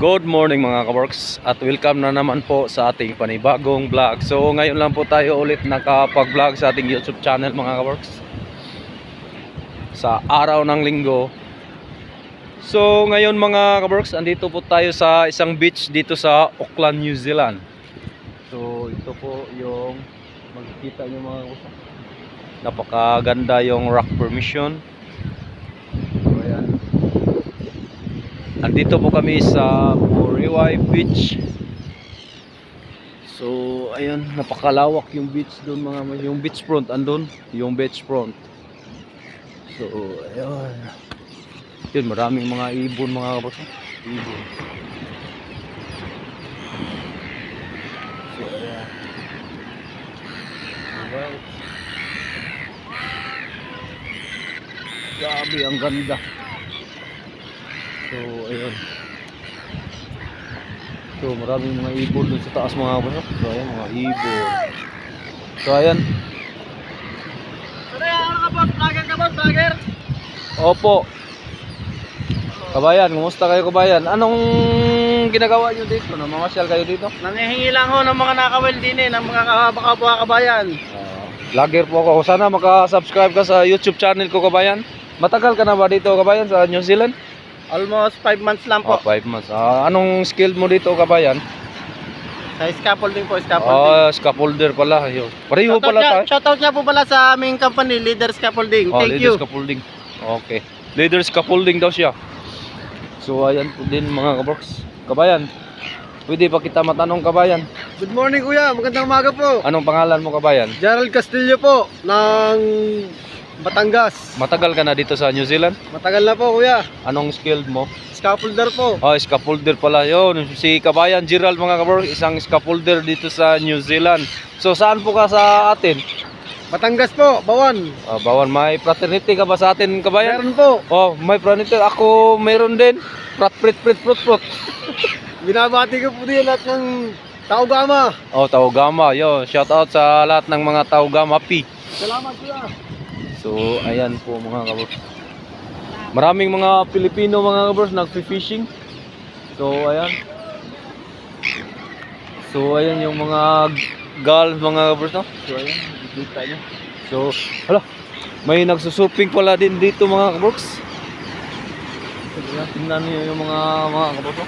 Good morning mga kaworks at welcome na naman po sa ating panibagong vlog. So ngayon lang po tayo ulit nakapag-vlog sa ating YouTube channel mga kaworks sa araw ng linggo. So ngayon mga kaworks, andito po tayo sa isang beach dito sa Auckland, New Zealand. So ito po yung makikita nyo mga kaworks. Napakaganda yung rock formation. So ayan. Andito po kami sa Muriwai Beach. So ayun, napakalawak yung beach doon mga, yung beach front andun, yung beach front. So ayun. Yun, maraming mga ibon mga kapatid. Ibon. So ayan. Alright. Grabe, ang ganda. So ayun. So maraming mga ibon dun sa taas mga kapatid. So ayan, mga ibon. So ayan. Ano ka boss? Vlogger ka boss? Vlogger? Opo. Kabayan, kumusta kayo kabayan? Anong ginagawa nyo dito? Namamasyal kayo dito? Nanihingi lang ho ng mga nakawel din ng mga kabaka kabayan. Vlogger po ako. Sana maka-subscribe ka sa YouTube channel ko kabayan. Matagal ka na ba dito kabayan sa New Zealand? Almost 5 months lang po. 5 months. Anong skill mo dito kabayan? Sa scaffolding po, scaffolding. Scaffolder pala. Yo. Pareho pala tayo. Shoutout nga po pala sa aming company, Leader Scaffolding. Thank Leader you. Scaffolding. Okay. Leader Scaffolding daw siya. So ayan po din mga kabox. Kabayan, pwede pa kita matanong kabayan. Good morning kuya, magandang umaga po. Anong pangalan mo kabayan? Gerald Castillo po, ng Batangas. Matagal ka na dito sa New Zealand? Matagal na po kuya. Anong skill mo? Scaffolder po. Scaffolder pala yun. Si kabayan Gerald mga kabox, isang scaffolder dito sa New Zealand. So saan po ka sa atin? Batangas po, Bawan. Bawan, may fraternity ka ba sa atin kabayan? Meron po. May fraternity. Ako mayroon din. Prat. Binabati ko po din lahat ng Tao Gama. Tao Gama. Yo, shout out sa lahat ng mga Tao Gama P. Salamat kuya. So ayan po mga kabros. Maraming mga Pilipino mga kabros nagfi-fishing. So ayan yung mga gulls mga kabros no. So ayan, dito niyo. So hala, may nagsusuping pala din dito mga kabros. Tingnan niyo yung mga kabros no.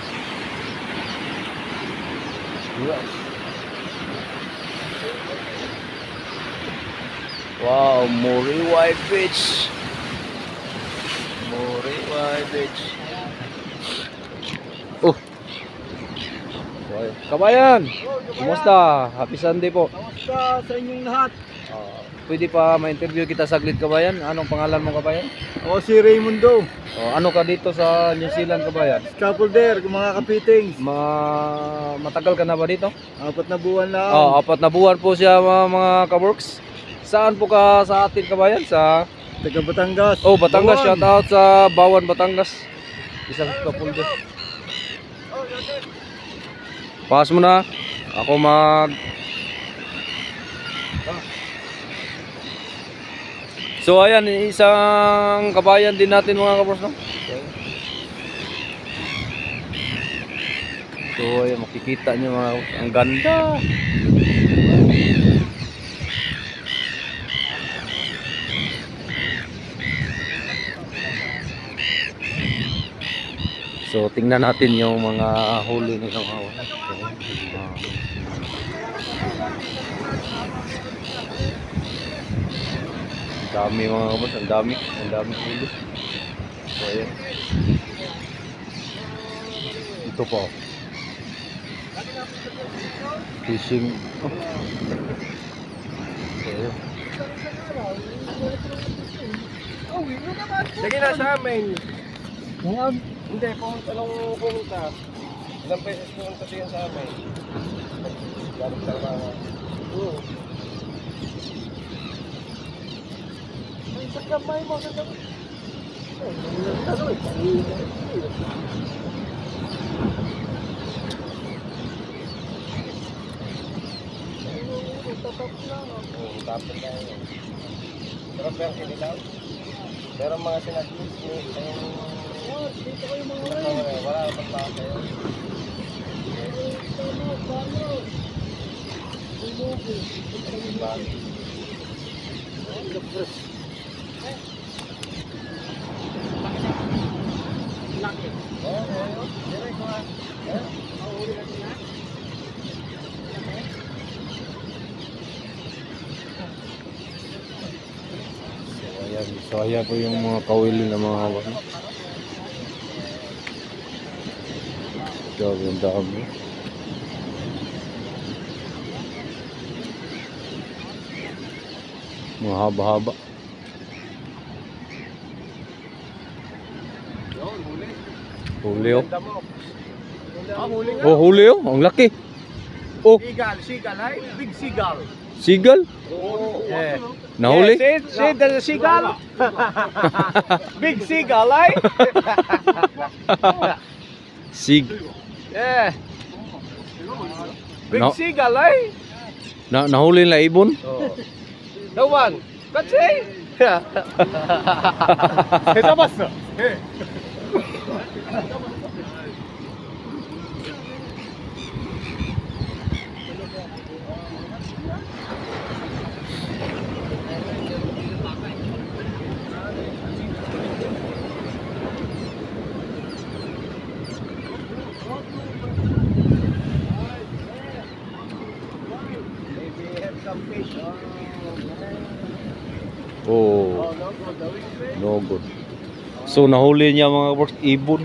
Wow, Muriwai Beach. Muriwai Beach. Kabayan, kumusta? Happy Sunday po. Kamusta sa inyong lahat? Pwede pa ma-interview kita saglit kabayan? Anong pangalan mo kabayan? Ako si Raymundo. Ano ka dito sa New Zealand kabayan? Scaffolder, mga kapiting. Matagal ka na ba dito? 4 na buwan lang. 4 na buwan po siya mga ka-works. Saan po ka sa atin kabayan? Sa Taga Batangas. Batangas. Bawan. Shout out sa Bawan, Batangas. Isang scaffolder. Pass mo na. Ako So ayan, isang kabayan din natin mga kabros no? So ayan, makikita nyo mga kabros. Ang ganda. So tingnan natin yung mga huli nila mga kabros. Ang dami mga kabos, ang dami huli. So ayan. Ito po. Fishing. So ayan. Sige na sa amin. Hindi, pumunta. Ilang beses pumunta siya sa amin. Galing sa mga. Sa kamay mo, sa kamay. Tapos na yun. Pero kinilaw. Pero mga sinaglis, dito ko yung mga wala pa kayo. So ayan po yung mga kawili na mga hawak. Grabe ang dami. Mga haba-haba. Huli oh. Huli nga. Oh, huli oh. Ang laki. Oh, Seagull, ay? Big seagull. seagull. Yeah. Nahuli? Yeah, see the seagull? Big seagull, ay? Sig. Yeah. Big No. seagull, ay? Nahuli na ibon? The one. Catch it? 잡았어. Oh, no good. So nahuli niya mga kabarks, ibon.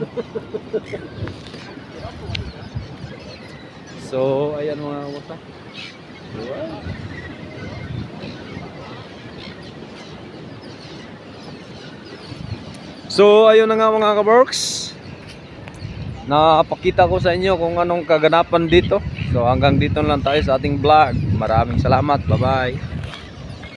So ayan mga kabarks. So ayun na nga mga kabarks. Napakita ko sa inyo kung anong kaganapan dito. So hanggang dito lang tayo sa ating vlog. Maraming salamat. Bye bye.